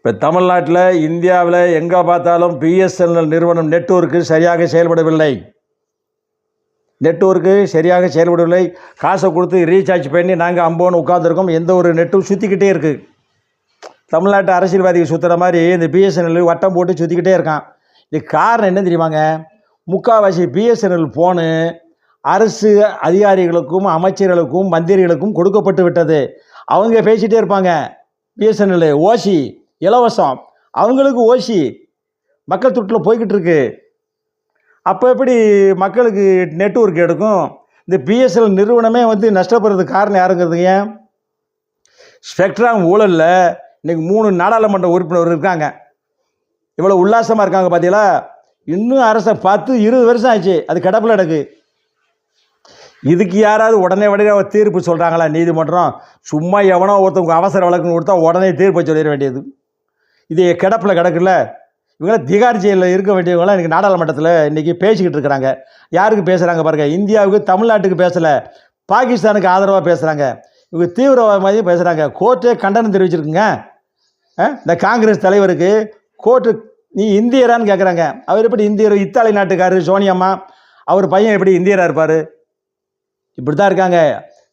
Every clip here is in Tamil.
இப்போ தமிழ்நாட்டில் இந்தியாவில் எங்கே பார்த்தாலும் பிஎஸ்என்எல் நிறுவனம் நெட்வொர்க்கு சரியாக செயல்படவில்லை. காசை கொடுத்து ரீசார்ஜ் பண்ணி நாங்கள் அம்போன்னு உட்காந்துருக்கோம். எந்த ஒரு நெட்டும் சுற்றிக்கிட்டே இருக்குது. தமிழ்நாட்டு அரசியல்வாதிகள் சுற்றுற மாதிரி இந்த பிஎஸ்என்எல் வட்டம் போட்டு சுற்றிக்கிட்டே இருக்கான். இது காரணம் என்ன தெரியுமாங்க? முக்கால்வாசி பிஎஸ்என்எல் ஃபோனு அரசு அதிகாரிகளுக்கும் அமைச்சர்களுக்கும் மந்திரிகளுக்கும் கொடுக்கப்பட்டு விட்டது. அவங்க பேசிகிட்டே இருப்பாங்க. பிஎஸ்என்எல் ஓசி இலவசம், அவங்களுக்கு ஓசி மக்கள் துட்டில் போய்கிட்டு இருக்கு. அப்போ எப்படி மக்களுக்கு நெட்வொர்க் எடுக்கும்? இந்த பிஎஸ்என்எல் நிறுவனமே நஷ்டப்படுறதுக்கு காரணம் யாருங்கிறதுங்க? ஸ்பெக்ட்ரம் ஊழலில் இன்றைக்கி 3 நாடாளுமன்ற உறுப்பினர் இருக்காங்க. இவ்வளோ உல்லாசமாக இருக்காங்க பார்த்தீங்களா? இன்னும் அரசை 10-20 வருஷம் ஆச்சு, அது கிடப்பில் கிடக்கு. இதுக்கு யாராவது உடனே தீர்ப்பு சொல்கிறாங்களா? நீதிமன்றம் சும்மா எவனோ ஒருத்தவங்க அவசர வழக்குன்னு கொடுத்தா உடனே தீர்ப்பு சொல்லிட வேண்டியது. இது கிடப்பில் கிடக்குல்ல. இவங்களாம் திகார் ஜெயிலில் இருக்க வேண்டியவங்களாம் இன்றைக்கி நாடாளுமன்றத்தில் இன்றைக்கி பேசிக்கிட்டு இருக்கிறாங்க. யாருக்கு பேசுகிறாங்க பாருங்கள்? இந்தியாவுக்கு, தமிழ்நாட்டுக்கு பேசலை, பாகிஸ்தானுக்கு ஆதரவாக பேசுகிறாங்க. இவங்க தீவிரவாதமாக பேசுகிறாங்க. கோர்ட்டே கண்டனம் தெரிவிச்சிருக்குங்க. இந்த காங்கிரஸ் தலைவருக்கு கோர்ட்டு நீ இந்தியரான்னு கேட்குறாங்க. அவர் எப்படி இந்தியர்? இத்தாலி நாட்டுக்காரர் சோனியம்மா, அவர் பையன் எப்படி இந்தியராக இருப்பார்? இப்படி தான் இருக்காங்க.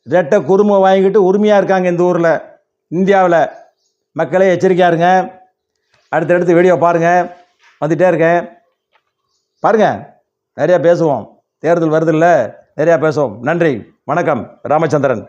ரெட்டை குடும்பம் வாங்கிக்கிட்டு உரிமையாக இருக்காங்க இந்த ஊரில், இந்தியாவில். மக்களே எச்சரிக்கையாக இருங்க. அடுத்தடுத்து வீடியோ பாருங்கள், வந்துகிட்டே இருக்கேன் பாருங்கள். நிறையா பேசுவோம், தேர்தல் வருதில்ல, நிறையா பேசுவோம். நன்றி, வணக்கம். ராமச்சந்திரன்.